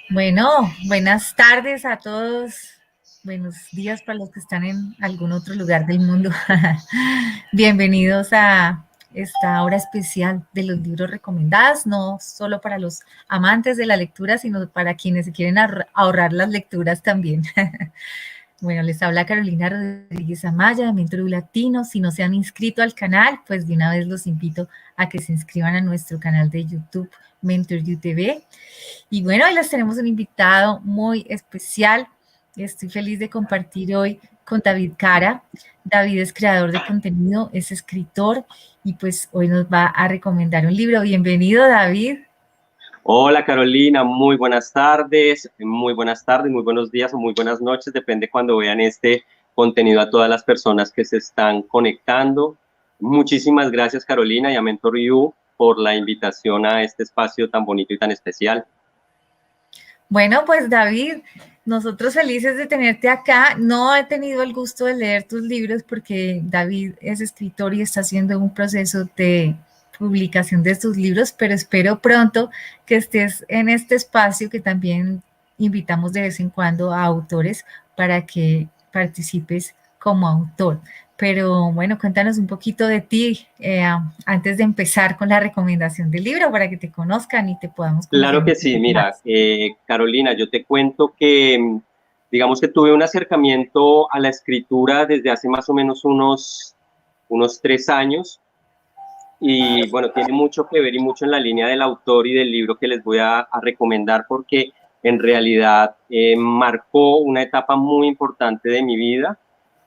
Bueno, buenas tardes a todos. Buenos días para los que están en algún otro lugar del mundo. Bienvenidos a esta hora especial de los libros recomendados, no solo para los amantes de la lectura, sino para quienes se quieren ahorrar las lecturas también. Bueno, les habla Carolina Rodríguez Amaya de Mentor Latino. Si no se han inscrito al canal, pues de una vez los invito a que se inscriban a nuestro canal de YouTube, Mentor UTV. Y bueno, hoy les tenemos un invitado muy especial. Estoy feliz de compartir hoy con David Cara. David es creador de contenido, es escritor y pues hoy nos va a recomendar un libro. Bienvenido, David. Hola Carolina, muy buenas tardes, muy buenos días o muy buenas noches, depende cuando vean este contenido a todas las personas que se están conectando. Muchísimas gracias Carolina y a Mentor You por la invitación a este espacio tan bonito y tan especial. Bueno, pues David, nosotros felices de tenerte acá. No he tenido el gusto de leer tus libros porque David es escritor y está haciendo un proceso de publicación de sus libros, pero espero pronto que estés en este espacio que también invitamos de vez en cuando a autores para que participes como autor. Pero bueno, cuéntanos un poquito de ti antes de empezar con la recomendación del libro para que te conozcan y te podamos conocer Claro un que sí, poquito mira, más. Carolina, yo te cuento que digamos que tuve un acercamiento a la escritura desde hace más o menos unos 3 años. Y bueno, tiene mucho que ver y mucho en la línea del autor y del libro que les voy a recomendar porque en realidad marcó una etapa muy importante de mi vida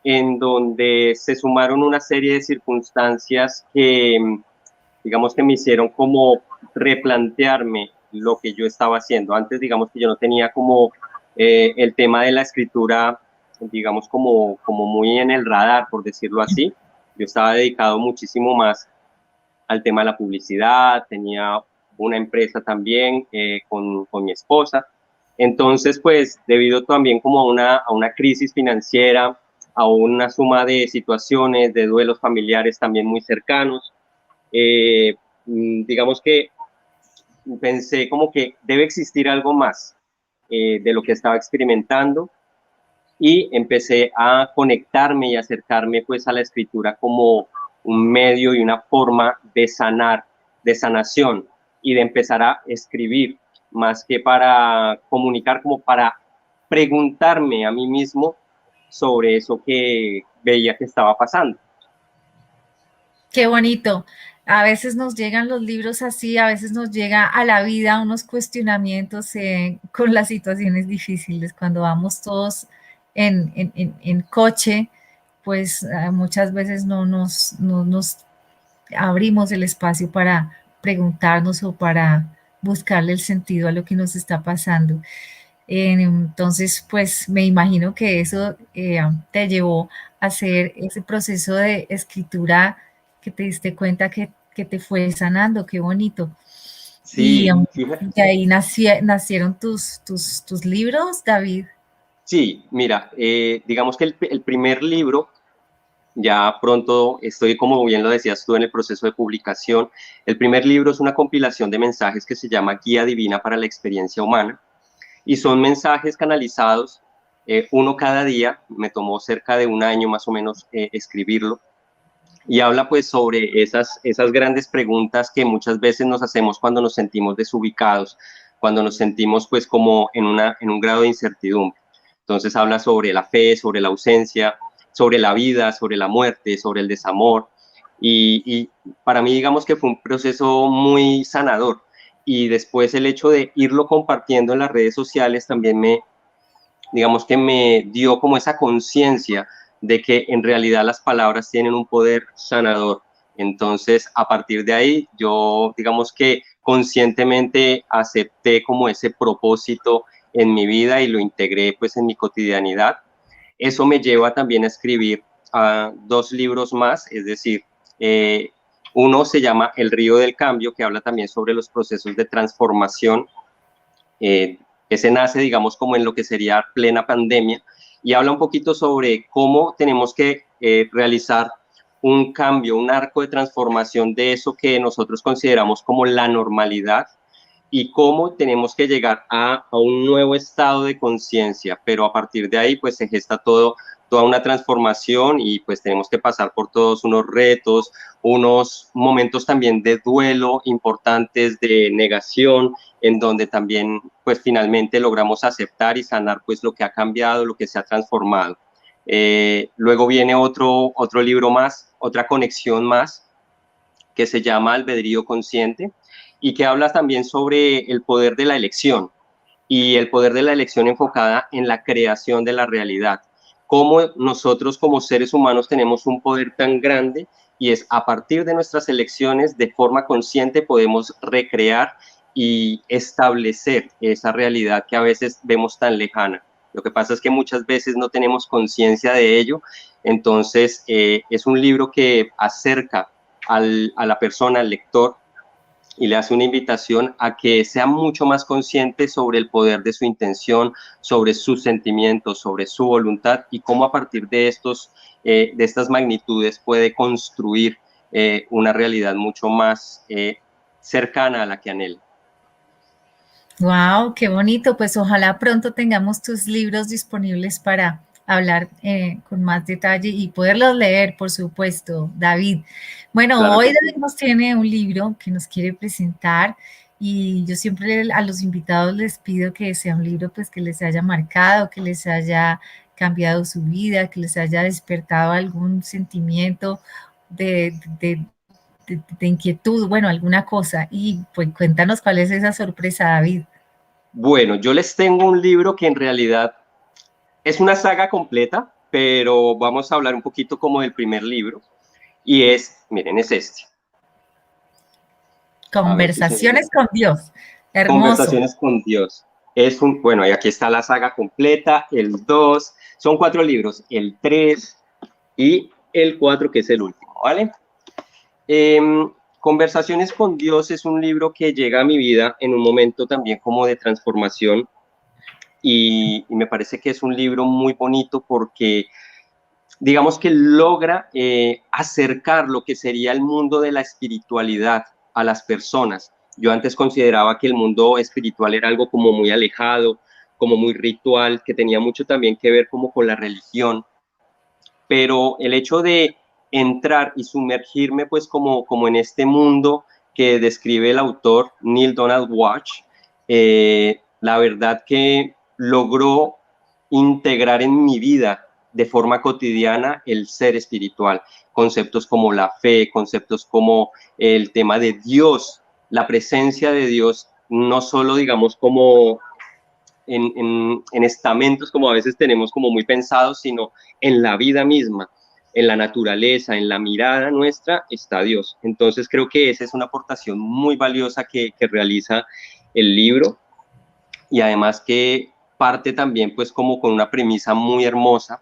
en donde se sumaron una serie de circunstancias que digamos que me hicieron como replantearme lo que yo estaba haciendo. Antes digamos que yo no tenía como el tema de la escritura digamos como muy en el radar, por decirlo así. Yo estaba dedicado muchísimo más al tema de la publicidad, tenía una empresa también con mi esposa. Entonces, pues, debido también como a una crisis financiera, a una suma de situaciones, de duelos familiares también muy cercanos, digamos que pensé como que debe existir algo más de lo que estaba experimentando y empecé a conectarme y acercarme pues a la escritura como un medio y una forma de sanar, de sanación y de empezar a escribir más que para comunicar, como para preguntarme a mí mismo sobre eso que veía que estaba pasando. Qué bonito. A veces nos llegan los libros así, a veces nos llega a la vida unos cuestionamientos con las situaciones difíciles. Cuando vamos todos en coche, pues muchas veces no nos abrimos el espacio para preguntarnos o para buscarle el sentido a lo que nos está pasando. Entonces, pues me imagino que eso te llevó a hacer ese proceso de escritura que te diste cuenta que te fue sanando, qué bonito. Y Sí, fíjate. de ahí nacieron tus libros, David. Sí, mira, digamos que el primer libro, ya pronto estoy, como bien lo decías tú, en el proceso de publicación. El primer libro es una compilación de mensajes que se llama Guía Divina para la Experiencia Humana y son mensajes canalizados, uno cada día. Me tomó cerca de un año más o menos escribirlo y habla pues sobre esas grandes preguntas que muchas veces nos hacemos cuando nos sentimos desubicados, cuando nos sentimos pues como en un grado de incertidumbre. Entonces habla sobre la fe, sobre la ausencia, sobre la vida, sobre la muerte, sobre el desamor. Y para mí digamos que fue un proceso muy sanador. Y después el hecho de irlo compartiendo en las redes sociales también digamos que me dio como esa conciencia de que en realidad las palabras tienen un poder sanador. Entonces, a partir de ahí, yo digamos que conscientemente acepté como ese propósito en mi vida y lo integré pues en mi cotidianidad. Eso me lleva también a escribir dos libros más, es decir, uno se llama El río del cambio, que habla también sobre los procesos de transformación. Ese nace, digamos, como en lo que sería plena pandemia y habla un poquito sobre cómo tenemos que realizar un cambio, un arco de transformación de eso que nosotros consideramos como la normalidad y cómo tenemos que llegar a un nuevo estado de conciencia, pero a partir de ahí pues se gesta toda una transformación y pues tenemos que pasar por todos unos retos, unos momentos también de duelo importantes, de negación, en donde también pues finalmente logramos aceptar y sanar pues lo que ha cambiado, lo que se ha transformado. Luego viene otro libro más, otra conexión más, que se llama Albedrío Consciente y que habla también sobre el poder de la elección y el poder de la elección enfocada en la creación de la realidad. Cómo nosotros como seres humanos tenemos un poder tan grande y es a partir de nuestras elecciones de forma consciente podemos recrear y establecer esa realidad que a veces vemos tan lejana. Lo que pasa es que muchas veces no tenemos conciencia de ello, entonces es un libro que acerca a la persona, al lector, y le hace una invitación a que sea mucho más consciente sobre el poder de su intención, sobre sus sentimientos, sobre su voluntad y cómo a partir de estas magnitudes puede construir una realidad mucho más cercana a la que anhela. Wow, qué bonito. Pues ojalá pronto tengamos tus libros disponibles para hablar con más detalle y poderlos leer, por supuesto, David. Bueno, Claro hoy que David sí. nos tiene un libro que nos quiere presentar y yo siempre a los invitados les pido que sea un libro pues que les haya marcado, que les haya cambiado su vida, que les haya despertado algún sentimiento de, de, de inquietud, bueno, alguna cosa. Y pues cuéntanos cuál es esa sorpresa, David. Bueno, yo les tengo un libro que en realidad es una saga completa, pero vamos a hablar un poquito como del primer libro y miren, es este. A ver si se ve. Conversaciones con Dios. Hermoso. Conversaciones con Dios. Bueno, y aquí está la saga completa, el 2, son 4 libros, el 3 y el 4 que es el último, ¿vale? Eh, Conversaciones con Dios es un libro que llega a mi vida en un momento también como de transformación y me parece que es un libro muy bonito porque digamos que logra acercar lo que sería el mundo de la espiritualidad a las personas. Yo antes consideraba que el mundo espiritual era algo como muy alejado, como muy ritual, que tenía mucho también que ver como con la religión, pero el hecho de entrar y sumergirme pues como en este mundo que describe el autor Neil Donald Walsh, la verdad que logró integrar en mi vida de forma cotidiana el ser espiritual, conceptos como la fe, conceptos como el tema de Dios, la presencia de Dios, no solo digamos como en estamentos como a veces tenemos como muy pensados, sino en la vida misma, en la naturaleza, en la mirada nuestra está Dios. Entonces creo que esa es una aportación muy valiosa que realiza el libro y además que parte también pues como con una premisa muy hermosa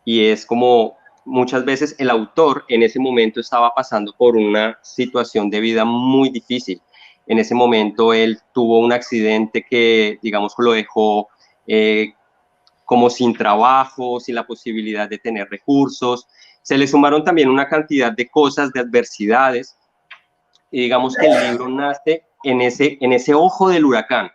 y es como muchas veces el autor en ese momento estaba pasando por una situación de vida muy difícil. En ese momento él tuvo un accidente que, digamos, lo dejó eh, como sin trabajo, sin la posibilidad de tener recursos. Se le sumaron también una cantidad de cosas, de adversidades, y digamos que el libro nace en ese ojo del huracán.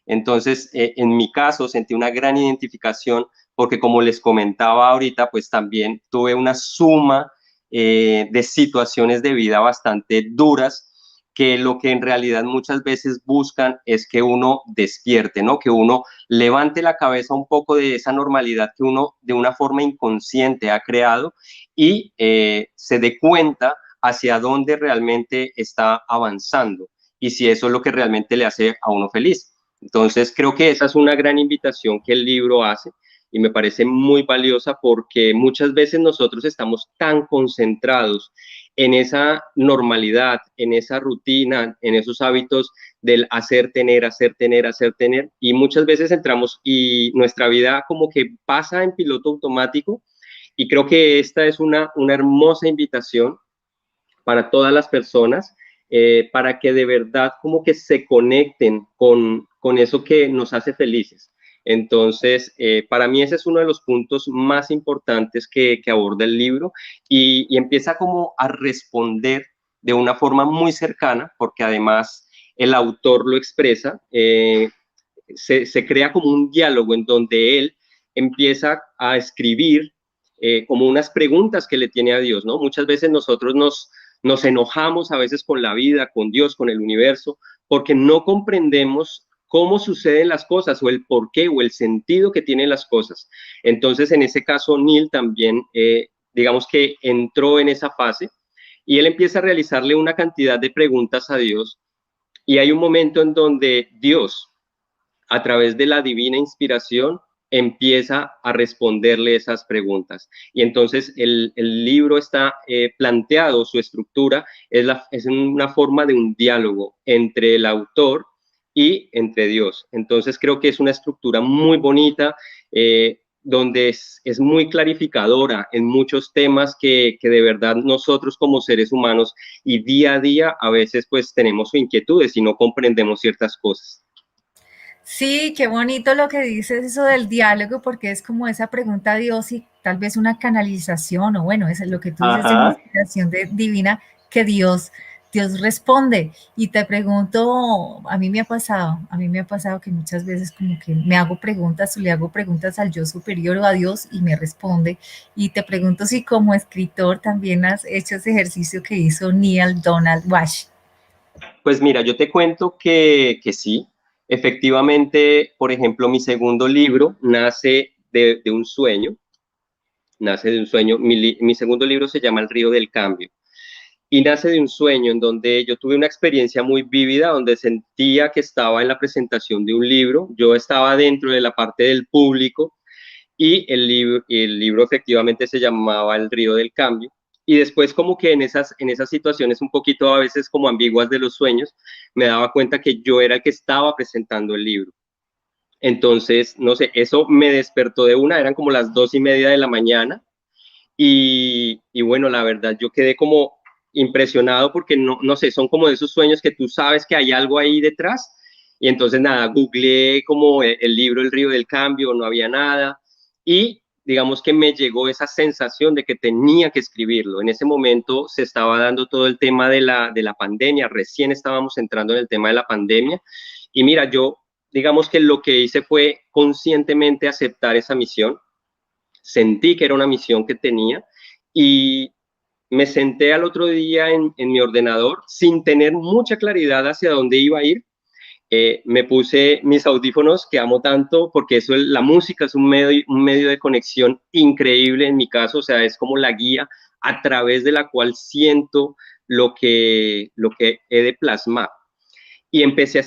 Entonces, en mi caso, sentí una gran identificación porque como les comentaba ahorita, pues también tuve una suma de situaciones de vida bastante duras que lo que en realidad muchas veces buscan es que uno despierte, ¿no? Que uno levante la cabeza un poco de esa normalidad que uno de una forma inconsciente ha creado y se dé cuenta hacia dónde realmente está avanzando y si eso es lo que realmente le hace a uno feliz. Entonces, creo que esa es una gran invitación que el libro hace y me parece muy valiosa porque muchas veces nosotros estamos tan concentrados en esa normalidad, en esa rutina, en esos hábitos del hacer, tener, hacer, tener, hacer, tener, y muchas veces entramos y nuestra vida como que pasa en piloto automático y creo que esta es una hermosa invitación para todas las personas, para que de verdad como que se conecten con eso que nos hace felices. Entonces, para mí ese es uno de los puntos más importantes que aborda el libro y empieza como a responder de una forma muy cercana, porque además el autor lo expresa, se crea como un diálogo en donde él empieza a escribir como unas preguntas que le tiene a Dios, ¿no? Muchas veces nosotros nos enojamos a veces con la vida, con Dios, con el universo, porque no comprendemos cómo suceden las cosas o el porqué o el sentido que tienen las cosas. Entonces, en ese caso, Neil también, digamos que entró en esa fase y él empieza a realizarle una cantidad de preguntas a Dios y hay un momento en donde Dios, a través de la divina inspiración, empieza a responderle esas preguntas. Y entonces el libro está planteado, su estructura es una forma de un diálogo entre el autor y entre Dios. Entonces creo que es una estructura muy bonita, donde es muy clarificadora en muchos temas que de verdad nosotros como seres humanos y día a día a veces pues tenemos inquietudes y no comprendemos ciertas cosas. Sí, qué bonito lo que dices eso del diálogo, porque es como esa pregunta a Dios y tal vez una canalización, o bueno, es lo que tú dices de una Ajá. inspiración divina que Dios responde. Y te pregunto, a mí me ha pasado que muchas veces como que me hago preguntas o le hago preguntas al yo superior o a Dios y me responde. Y te pregunto si como escritor también has hecho ese ejercicio que hizo Neil Donald Walsh. Pues mira, yo te cuento que sí, efectivamente, por ejemplo, mi segundo libro de un sueño, nace de un sueño, mi segundo libro se llama El río del cambio y nace de un sueño en donde yo tuve una experiencia muy vívida, donde sentía que estaba en la presentación de un libro, yo estaba dentro de la parte del público y el libro efectivamente se llamaba El río del cambio. Y después como que en esas situaciones un poquito a veces como ambiguas de los sueños, me daba cuenta que yo era el que estaba presentando el libro. Entonces, no sé, eso me despertó de una, eran como las 2:30 de la mañana y bueno, la verdad, yo quedé como impresionado porque no sé, son como de esos sueños que tú sabes que hay algo ahí detrás. Y entonces nada, googleé como el libro El río del cambio, no había nada. Y digamos que me llegó esa sensación de que tenía que escribirlo. En ese momento se estaba dando todo el tema de la pandemia, recién estábamos entrando en el tema de la pandemia. Y mira, yo digamos que lo que hice fue conscientemente aceptar esa misión, sentí que era una misión que tenía y me senté al otro día en mi ordenador sin tener mucha claridad hacia dónde iba a ir. Me puse mis audífonos que amo tanto porque eso, la música es un medio de conexión increíble en mi caso, o sea, es como la guía a través de la cual siento lo que he de plasmar. Y empecé a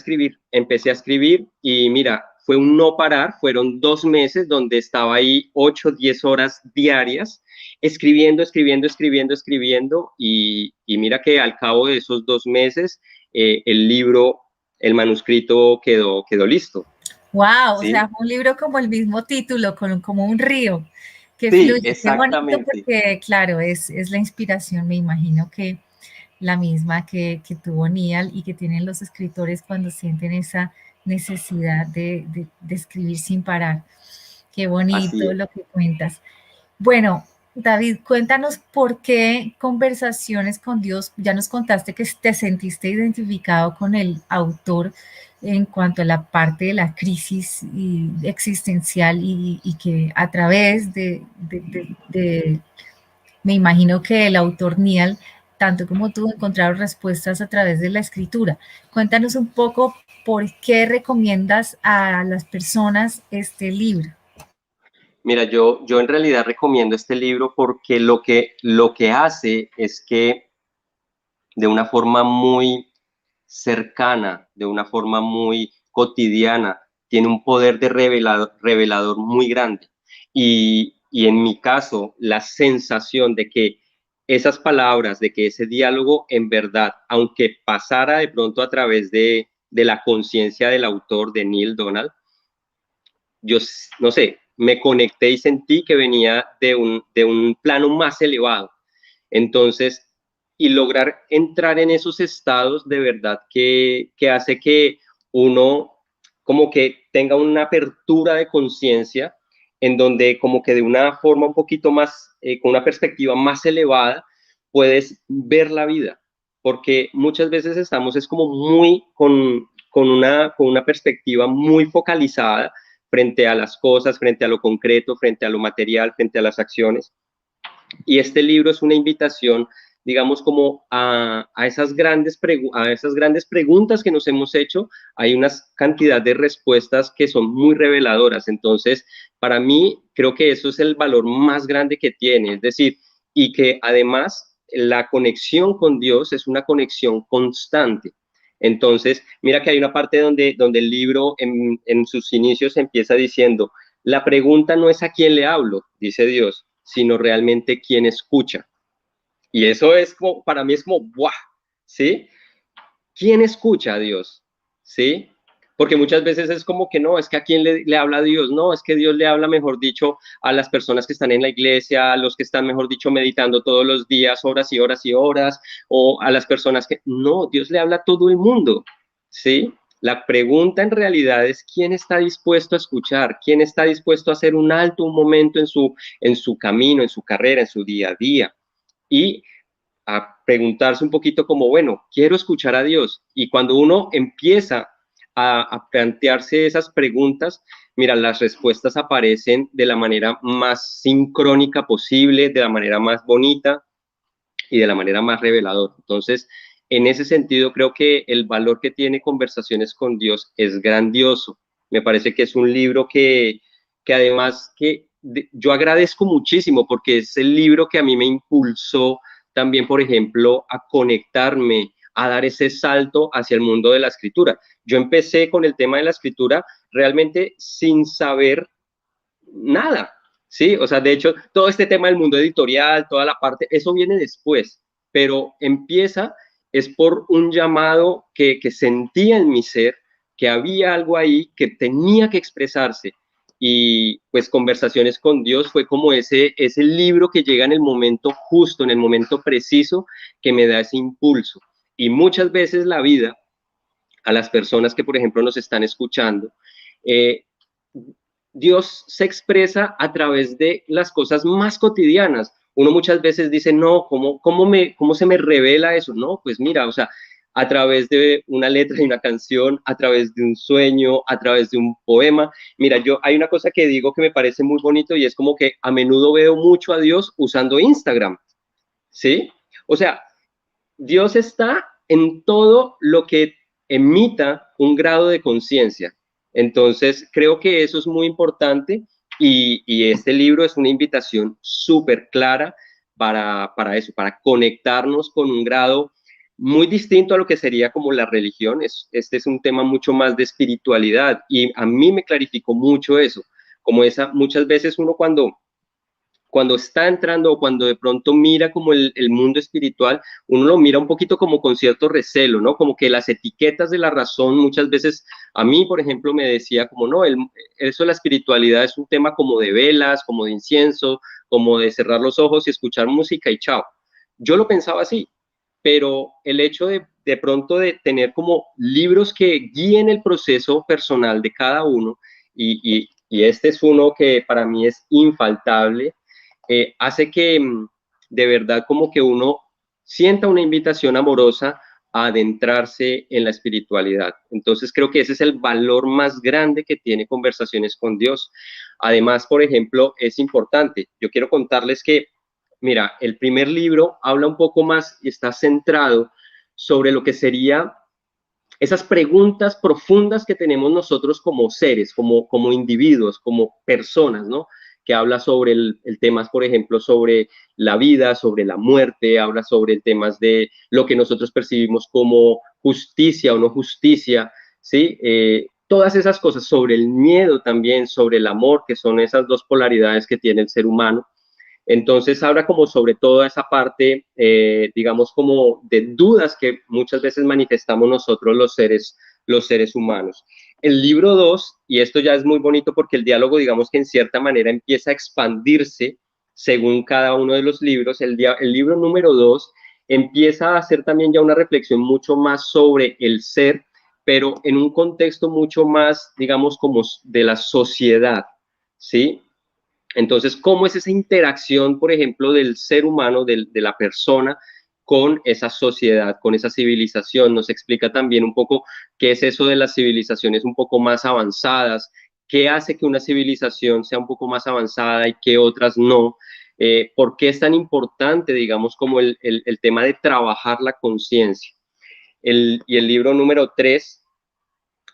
escribir y mira, fue un no parar, fueron 2 meses donde estaba ahí 8, 10 horas diarias, escribiendo, escribiendo, escribiendo, escribiendo y mira que al cabo de esos 2 meses el libro, el manuscrito quedó listo, Wow, o ¿sí? sea, fue un libro como el mismo título, como un río que Sí, fluye. Qué bonito exactamente, porque, claro, es la inspiración, me imagino que la misma que tuvo Neal y que tienen los escritores cuando sienten esa necesidad de escribir sin parar. Qué así bonito es. lo que cuentas. Bueno, David, cuéntanos por qué conversaciones con Dios, ya nos contaste que te sentiste identificado con el autor en cuanto a la parte de la crisis existencial y que a través me imagino que el autor Neal, tanto como tú, encontraron respuestas a través de la escritura. Cuéntanos un poco por qué recomiendas a las personas este libro. Mira, yo en realidad recomiendo este libro porque lo que hace es que de una forma muy cercana, de una forma muy cotidiana, tiene un poder de revelador muy grande. Y en mi caso, la sensación de que esas palabras, de que ese diálogo en verdad, aunque pasara de pronto a través de la conciencia del autor, de Neil Donald, yo no sé, me conecté y sentí que venía de un plano más elevado. Entonces, y lograr entrar en esos estados de verdad que hace que uno como que tenga una apertura de conciencia en donde como que de una forma un poquito más, con una perspectiva más elevada, puedes ver la vida. Porque muchas veces estamos es como muy con una perspectiva muy focalizada frente a las cosas, frente a lo concreto, frente a lo material, frente a las acciones. Y este libro es una invitación, digamos, como a esas grandes preguntas que nos hemos hecho. Hay una cantidad de respuestas que son muy reveladoras. Entonces, para mí, creo que eso es el valor más grande que tiene. Es decir, y que además la conexión con Dios es una conexión constante. Entonces, mira que hay una parte donde el libro en sus inicios empieza diciendo, la pregunta no es a quién le hablo, dice Dios, sino realmente quién escucha. Y eso es como, para mí es como, ¡buah! ¿Sí? ¿Quién escucha a Dios? ¿Sí? Porque muchas veces es como que no, es que a quién le habla a Dios, no, es que Dios le habla, mejor dicho, a las personas que están en la iglesia, a los que están, mejor dicho, meditando todos los días, horas y horas y horas, o a las personas que, no, Dios le habla a todo el mundo, ¿sí? La pregunta en realidad es quién está dispuesto a escuchar, quién está dispuesto a hacer un alto, un momento en su camino, en su carrera, en su día a día. Y a preguntarse un poquito como, bueno, quiero escuchar a Dios. Y cuando uno empieza a plantearse esas preguntas, mira, las respuestas aparecen de la manera más sincrónica posible, de la manera más bonita y de la manera más reveladora. Entonces, en ese sentido, creo que el valor que tiene Conversaciones con Dios es grandioso. Me parece que es un libro que además yo agradezco muchísimo porque es el libro que a mí me impulsó también, por ejemplo, a conectarme, a dar ese salto hacia el mundo de la escritura. Yo empecé con el tema de la escritura realmente sin saber nada, ¿sí? O sea, de hecho, todo este tema del mundo editorial, toda la parte, eso viene después, pero empieza es por un llamado que sentía en mi ser, que había algo ahí que tenía que expresarse. Y pues Conversaciones con Dios fue como ese libro que llega en el momento justo, en el momento preciso, que me da ese impulso. Y muchas veces la vida, a las personas que, por ejemplo, nos están escuchando, eh, Dios se expresa a través de las cosas más cotidianas. Uno muchas veces dice, no, ¿cómo se me revela eso? No, pues mira, o sea, a través de una letra y una canción, a través de un sueño, a través de un poema. Mira, hay una cosa que digo que me parece muy bonito y es como que a menudo veo mucho a Dios usando Instagram, ¿sí? O sea, Dios está en todo lo que emita un grado de conciencia. Entonces, creo que eso es muy importante y este libro es una invitación súper clara para eso, para conectarnos con un grado muy distinto a lo que sería como la religión. Este es un tema mucho más de espiritualidad y a mí me clarificó mucho eso, como muchas veces uno cuando está entrando o cuando de pronto mira como el mundo espiritual, uno lo mira un poquito como con cierto recelo, ¿no? Como que las etiquetas de la razón muchas veces, a mí, por ejemplo, me decía como, no, eso de la espiritualidad es un tema como de velas, como de incienso, como de cerrar los ojos y escuchar música y chao. Yo lo pensaba así, pero el hecho de pronto de tener como libros que guíen el proceso personal de cada uno, y este es uno que para mí es infaltable, hace que de verdad como que uno sienta una invitación amorosa a adentrarse en la espiritualidad. Entonces creo que ese es el valor más grande que tiene Conversaciones con Dios. Además, por ejemplo, es importante, yo quiero contarles que, mira, el primer libro habla un poco más y está centrado sobre lo que sería esas preguntas profundas que tenemos nosotros como seres, como individuos, como personas, ¿no? Que habla sobre el temas, por ejemplo, sobre la vida, sobre la muerte, habla sobre el temas de lo que nosotros percibimos como justicia o no justicia, ¿sí? Todas esas cosas, sobre el miedo también, sobre el amor, que son esas dos polaridades que tiene el ser humano. Entonces habla como sobre toda esa parte, digamos, como de dudas que muchas veces manifestamos nosotros los seres humanos. El libro 2 y esto ya es muy bonito porque el diálogo, digamos que en cierta manera empieza a expandirse según cada uno de los libros. El libro número 2 empieza a hacer también ya una reflexión mucho más sobre el ser, pero en un contexto mucho más, digamos, como de la sociedad, ¿sí? Entonces, ¿cómo es esa interacción, por ejemplo, del ser humano, de la persona, con esa sociedad, con esa civilización? Nos explica también un poco qué es eso de las civilizaciones un poco más avanzadas, qué hace que una civilización sea un poco más avanzada y que otras no. ¿Por qué es tan importante, digamos, como el tema de trabajar la conciencia? Y el libro número 3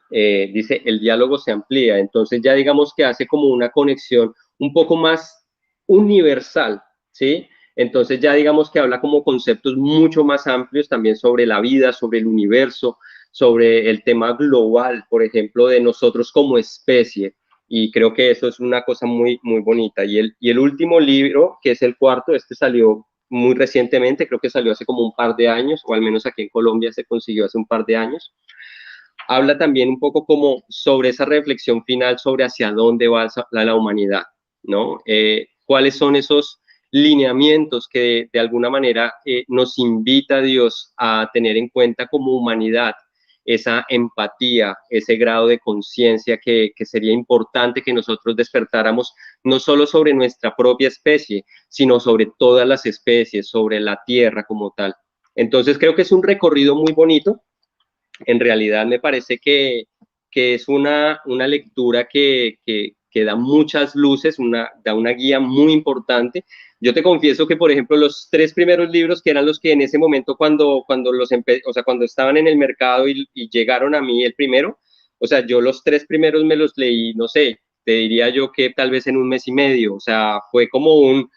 dice, el diálogo se amplía, entonces ya digamos que hace como una conexión un poco más universal, ¿sí? Entonces ya digamos que habla como conceptos mucho más amplios también sobre la vida, sobre el universo, sobre el tema global, por ejemplo, de nosotros como especie. Y creo que eso es una cosa muy, muy bonita. Y el último libro, que es el cuarto, este salió muy recientemente, creo que salió hace como un par de años, o al menos aquí en Colombia se consiguió hace un par de años. Habla también un poco como sobre esa reflexión final sobre hacia dónde va la humanidad, ¿no? ¿Cuáles son esos lineamientos que de alguna manera nos invita Dios a tener en cuenta como humanidad? Esa empatía, ese grado de conciencia que sería importante que nosotros despertáramos no solo sobre nuestra propia especie, sino sobre todas las especies, sobre la tierra como tal. Entonces creo que es un recorrido muy bonito. En realidad me parece que es una lectura que da muchas luces, da una guía muy importante. Yo te confieso que, por ejemplo, los 3 primeros libros, que eran los que en ese momento o sea, cuando estaban en el mercado y llegaron a mí el primero, o sea, yo los 3 primeros me los leí, no sé, te diría yo que tal vez en un mes y medio, o sea, fue como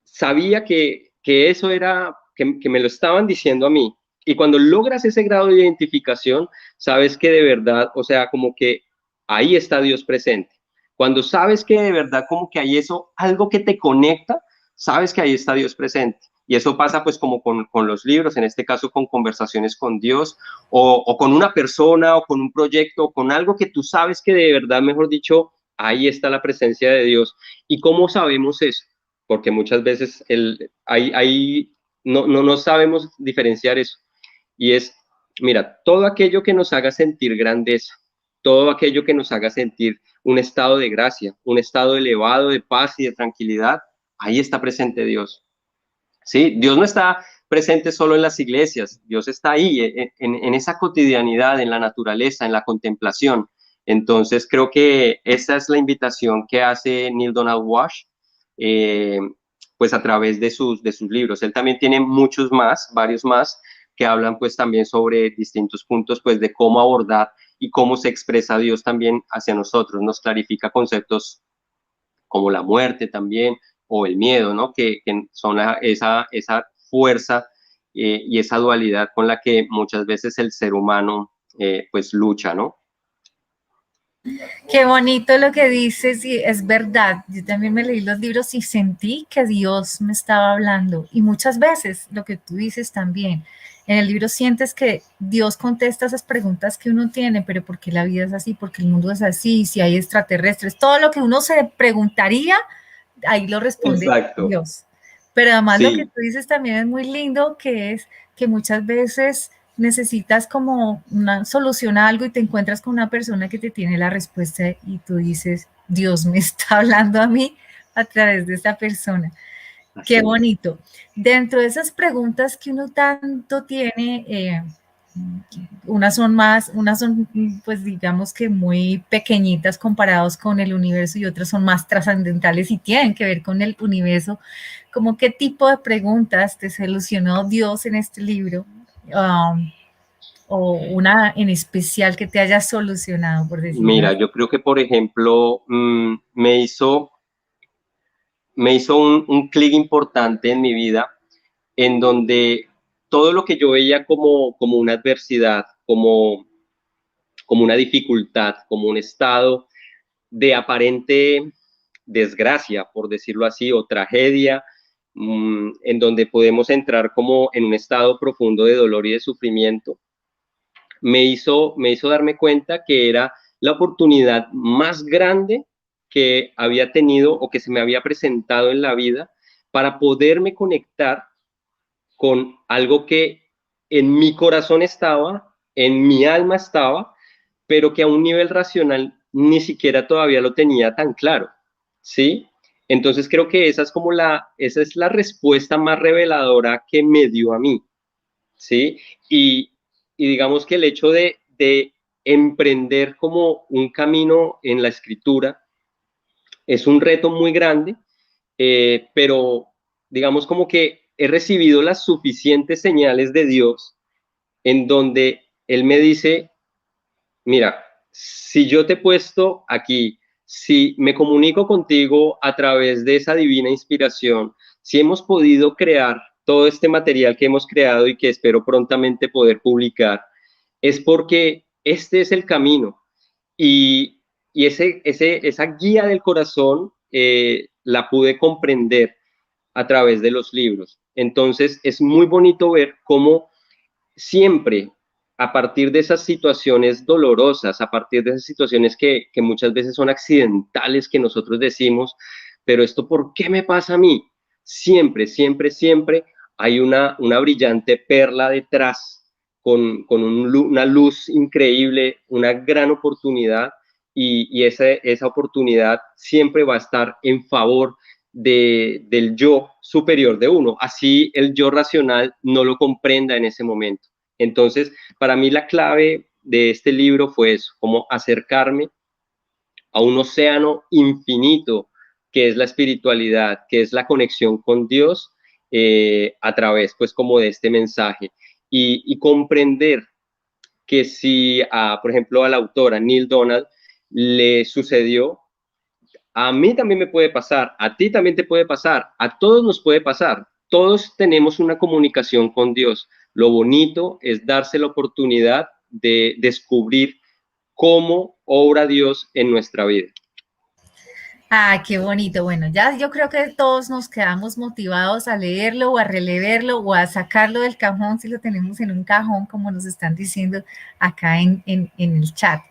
sabía que eso era, que me lo estaban diciendo a mí. Y cuando logras ese grado de identificación, sabes que de verdad, o sea, como que ahí está Dios presente. Cuando sabes que de verdad como que hay eso, algo que te conecta, sabes que ahí está Dios presente. Y eso pasa pues como con los libros, en este caso con conversaciones con Dios o con una persona o con un proyecto o con algo que tú sabes que de verdad, mejor dicho, ahí está la presencia de Dios. ¿Y cómo sabemos eso? Porque muchas veces no sabemos diferenciar eso. Y es, mira, todo aquello que nos haga sentir grandeza, todo aquello que nos haga sentir un estado de gracia, un estado elevado de paz y de tranquilidad, ahí está presente Dios. ¿Sí? Dios no está presente solo en las iglesias, Dios está ahí, en esa cotidianidad, en la naturaleza, en la contemplación. Entonces creo que esa es la invitación que hace Neil Donald Walsh, eh, pues a través de sus libros. Él también tiene muchos más, varios más, que hablan pues también sobre distintos puntos pues de cómo abordar y cómo se expresa Dios también hacia nosotros. Nos clarifica conceptos como la muerte también, o el miedo, ¿no? Que son esa fuerza y esa dualidad con la que muchas veces el ser humano pues lucha, ¿no? Qué bonito lo que dices y es verdad. Yo también me leí los libros y sentí que Dios me estaba hablando. Y muchas veces lo que tú dices también, en el libro sientes que Dios contesta esas preguntas que uno tiene, pero ¿por qué la vida es así? ¿Por qué el mundo es así? Si hay extraterrestres, todo lo que uno se preguntaría, ahí lo responde Exacto. Dios. Pero además lo que Sí, tú dices también es muy lindo, que es que muchas veces necesitas como una solución a algo y te encuentras con una persona que te tiene la respuesta y tú dices, Dios me está hablando a mí a través de esta persona. Qué así es. bonito. Dentro de esas preguntas que uno tanto tiene, unas son pues digamos que muy pequeñitas comparados con el universo y otras son más trascendentales y tienen que ver con el universo. ¿Cómo qué tipo de preguntas te solucionó Dios en este libro? Um, o una en especial que te haya solucionado, por decirlo Mira, así. yo creo que, por ejemplo, me hizo un clic importante en mi vida, en donde todo lo que yo veía como una adversidad, como una dificultad, como un estado de aparente desgracia, por decirlo así, o tragedia, en donde podemos entrar como en un estado profundo de dolor y de sufrimiento, me hizo darme cuenta que era la oportunidad más grande que había tenido o que se me había presentado en la vida para poderme conectar con algo que en mi corazón estaba, en mi alma estaba, pero que a un nivel racional ni siquiera todavía lo tenía tan claro, ¿sí? Entonces creo que esa es la respuesta más reveladora que me dio a mí, ¿sí? Y digamos que el hecho de emprender como un camino en la escritura es un reto muy grande, pero digamos como que he recibido las suficientes señales de Dios en donde Él me dice, mira, si yo te he puesto aquí, si me comunico contigo a través de esa divina inspiración, si hemos podido crear todo este material que hemos creado y que espero prontamente poder publicar, es porque este es el camino y esa guía del corazón la pude comprender a través de los libros. Entonces es muy bonito ver cómo siempre a partir de esas situaciones dolorosas, a partir de esas situaciones que muchas veces son accidentales, que nosotros decimos, pero esto, ¿por qué me pasa a mí? Siempre, siempre, siempre hay una brillante perla detrás, con una luz increíble, una gran oportunidad, y esa oportunidad siempre va a estar en favor del yo superior de uno, así el yo racional no lo comprenda en ese momento. Entonces, para mí la clave de este libro fue eso, como acercarme a un océano infinito que es la espiritualidad, que es la conexión con Dios a través, pues, como de este mensaje y comprender que si, por ejemplo, a la autora Neil Donald le sucedió, a mí también me puede pasar, a ti también te puede pasar, a todos nos puede pasar. Todos tenemos una comunicación con Dios. Lo bonito es darse la oportunidad de descubrir cómo obra Dios en nuestra vida. Ah, qué bonito. Bueno, ya yo creo que todos nos quedamos motivados a leerlo o a releerlo o a sacarlo del cajón si lo tenemos en un cajón, como nos están diciendo acá en el chat.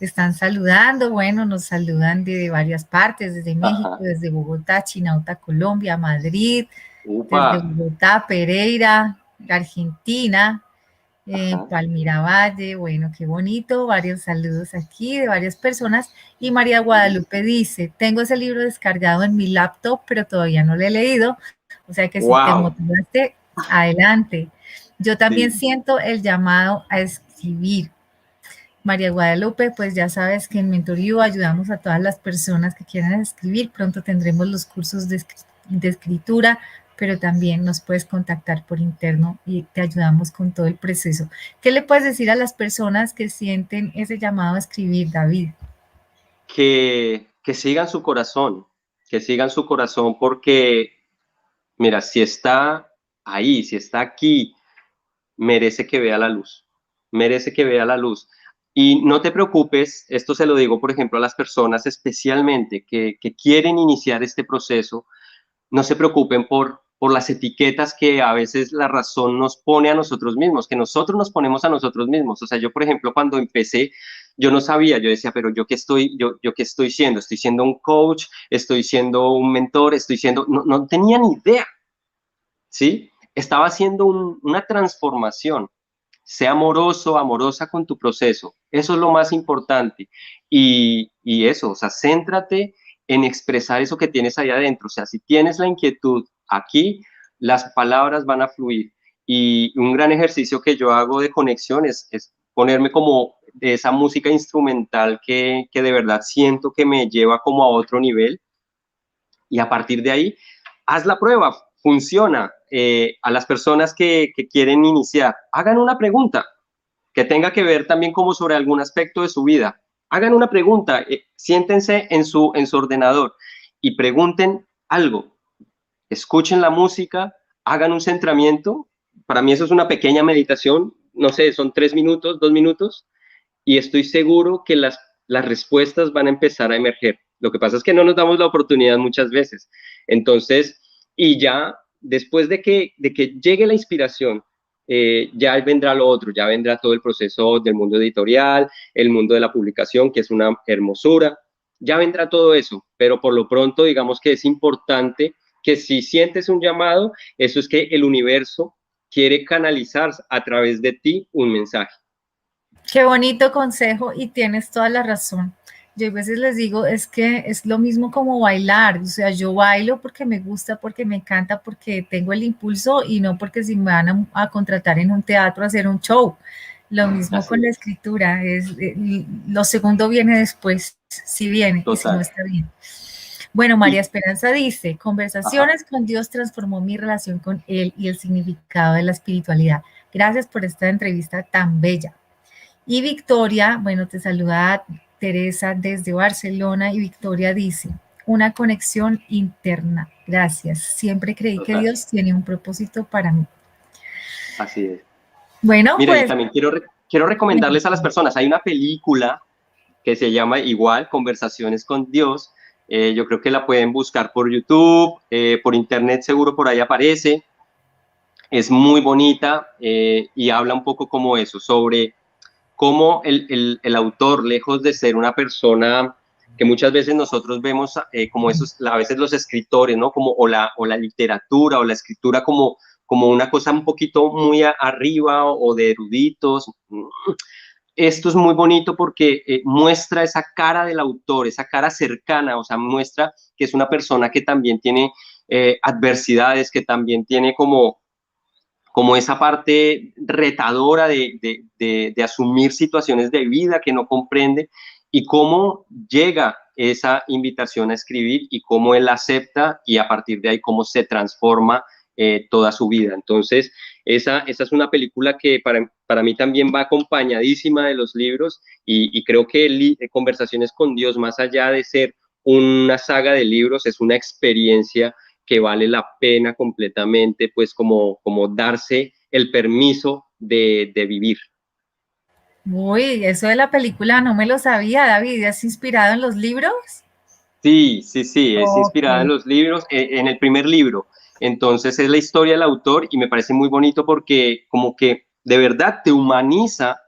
Están saludando, bueno, nos saludan de varias partes, desde México, Ajá. desde Bogotá, Chinauta, Colombia, Madrid, Upa. desde Bogotá, Pereira, Argentina, Ajá. Palmira Valle, bueno, qué bonito, varios saludos aquí de varias personas. Y María Guadalupe dice, tengo ese libro descargado en mi laptop, pero todavía no lo he leído. O sea que si te Wow. motivaste, adelante. Yo también Sí. siento el llamado a escribir. María Guadalupe, pues ya sabes que en Mentorío ayudamos a todas las personas que quieran escribir. Pronto tendremos los cursos de escritura, pero también nos puedes contactar por interno y te ayudamos con todo el proceso. ¿Qué le puedes decir a las personas que sienten ese llamado a escribir, David? Que sigan su corazón, que sigan su corazón porque, mira, si está ahí, si está aquí, merece que vea la luz, merece que vea la luz. Y no te preocupes, esto se lo digo, por ejemplo, a las personas especialmente que quieren iniciar este proceso, no se preocupen por las etiquetas que a veces la razón nos pone a nosotros mismos, que nosotros nos ponemos a nosotros mismos. O sea, yo, por ejemplo, cuando empecé, yo no sabía, yo decía, pero yo qué estoy siendo, estoy siendo un coach, estoy siendo un mentor, estoy siendo, no, no tenía ni idea, ¿sí? Estaba haciendo una transformación. Sea amoroso, amorosa con tu proceso. Eso es lo más importante. Y eso, o sea, céntrate en expresar eso que tienes ahí adentro. O sea, si tienes la inquietud aquí, las palabras van a fluir. Y un gran ejercicio que yo hago de conexión es ponerme como de esa música instrumental que de verdad siento que me lleva como a otro nivel y a partir de ahí, haz la prueba, funciona. A las personas que quieren iniciar, hagan una pregunta que tenga que ver también como sobre algún aspecto de su vida. Hagan una pregunta, siéntense en su ordenador y pregunten algo. Escuchen la música, hagan un centramiento. Para mí eso es una pequeña meditación, no sé, son 3 minutos, 2 minutos, y estoy seguro que las respuestas van a empezar a emerger. Lo que pasa es que no nos damos la oportunidad muchas veces. Entonces, y ya después de que llegue la inspiración, ya vendrá lo otro, ya vendrá todo el proceso del mundo editorial, el mundo de la publicación, que es una hermosura, ya vendrá todo eso, pero por lo pronto digamos que es importante que si sientes un llamado, eso es que el universo quiere canalizar a través de ti un mensaje. Qué bonito consejo y tienes toda la razón. Yo a veces les digo, es que es lo mismo como bailar, o sea, yo bailo porque me gusta, porque me encanta, porque tengo el impulso y no porque si me van a contratar en un teatro a hacer un show. Lo mismo Así con la es, escritura, lo segundo viene después, si viene y si no total. está bien. Bueno, María Y, Esperanza dice, ajá, conversaciones con Dios transformó mi relación con Él y el significado de la espiritualidad. Gracias por esta entrevista tan bella. Y Victoria, bueno, te saluda Teresa desde Barcelona y Victoria dice, una conexión interna. Gracias. Siempre creí que total, Dios tiene un propósito para mí. así es. Bueno, Mira, y pues, también quiero recomendarles a las personas, hay una película que se llama igual, Conversaciones con Dios. Yo creo que la pueden buscar por YouTube, por internet seguro por ahí aparece. Es muy bonita y habla un poco como eso, sobre cómo el autor, lejos de ser una persona que muchas veces nosotros vemos como esos, a veces los escritores, ¿no? Como, o la literatura o la escritura como una cosa un poquito muy arriba o de eruditos. Esto es muy bonito porque muestra esa cara del autor, esa cara cercana, o sea, muestra que es una persona que también tiene adversidades, que también tiene como esa parte retadora de asumir situaciones de vida que no comprende y cómo llega esa invitación a escribir y cómo él acepta y a partir de ahí cómo se transforma toda su vida. Entonces, esa es una película que para mí también va acompañadísima de los libros y creo que Conversaciones con Dios, más allá de ser una saga de libros, es una experiencia que vale la pena completamente, pues como darse el permiso de vivir. uy, eso de la película no me lo sabía, David. ¿Es inspirado en los libros? Sí, sí, sí, es Ok. inspirada en los libros, en el primer libro. Entonces es la historia del autor y me parece muy bonito porque como que de verdad te humaniza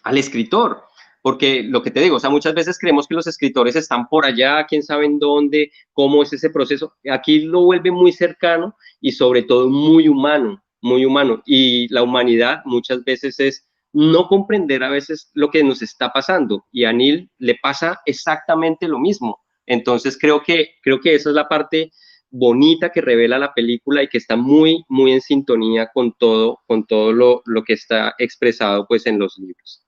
al escritor. Porque lo que te digo, o sea, muchas veces creemos que los escritores están por allá, quién sabe en dónde, cómo es ese proceso. Aquí lo vuelve muy cercano y sobre todo muy humano, muy humano. Y la humanidad muchas veces es no comprender a veces lo que nos está pasando. Y a Neil le pasa exactamente lo mismo. Entonces creo que esa es la parte bonita que revela la película y que está muy, muy en sintonía con todo lo que está expresado pues en los libros.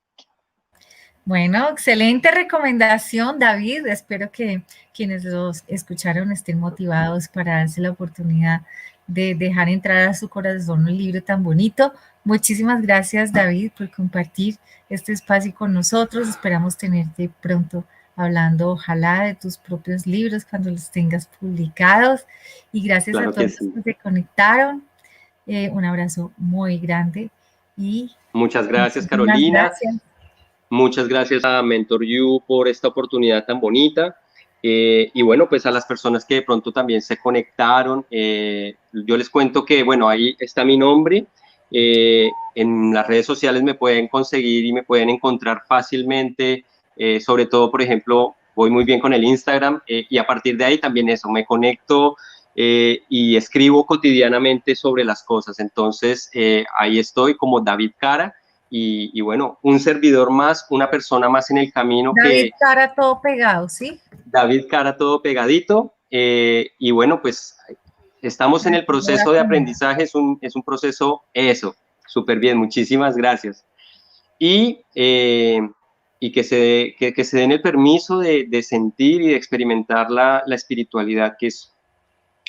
Bueno, excelente recomendación, David. Espero que quienes los escucharon estén motivados para darse la oportunidad de dejar entrar a su corazón un libro tan bonito. Muchísimas gracias, David, por compartir este espacio con nosotros. Esperamos tenerte pronto hablando, ojalá, de tus propios libros cuando los tengas publicados. Y gracias a Claro que todos los sí. que se conectaron. Un abrazo muy grande y Muchas gracias, muchísimas Carolina. gracias. Muchas gracias a Mentor You por esta oportunidad tan bonita. Y bueno, pues a las personas que de pronto también se conectaron, yo les cuento que, bueno, ahí está mi nombre. En las redes sociales me pueden conseguir y me pueden encontrar fácilmente. Sobre todo, por ejemplo, voy muy bien con el Instagram y a partir de ahí también eso, me conecto y escribo cotidianamente sobre las cosas. Entonces, ahí estoy como David Cara y bueno, un servidor más, una persona más en el camino David que Cara todo pegado, ¿sí? David Cara todo pegadito. Y bueno, pues estamos en el Aquí lo voy a proceso de poner. aprendizaje, es un proceso eso, súper bien, muchísimas gracias. Y, y que se den el permiso de sentir y de experimentar la espiritualidad, que es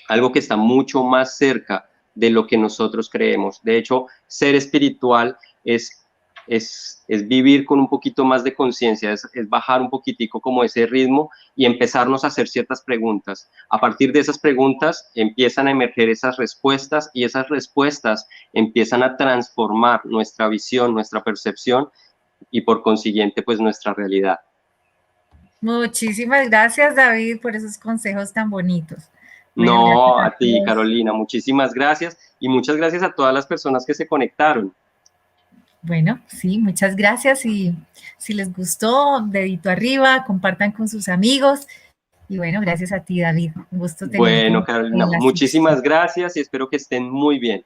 algo que está mucho más cerca de lo que nosotros creemos. De hecho, ser espiritual es vivir con un poquito más de conciencia, es bajar un poquitico como ese ritmo y empezarnos a hacer ciertas preguntas. A partir de esas preguntas empiezan a emerger esas respuestas y esas respuestas empiezan a transformar nuestra visión, nuestra percepción y por consiguiente pues nuestra realidad. Muchísimas gracias, David, por esos consejos tan bonitos. Bueno, gracias No, a a ti, todos. Carolina, muchísimas gracias y muchas gracias a todas las personas que se conectaron. Bueno, sí, muchas gracias y si les gustó, dedito arriba, compartan con sus amigos y bueno, gracias a ti, David. Un gusto tenerte Bueno, Carolina, en la sección. muchísimas gracias y espero que estén muy bien.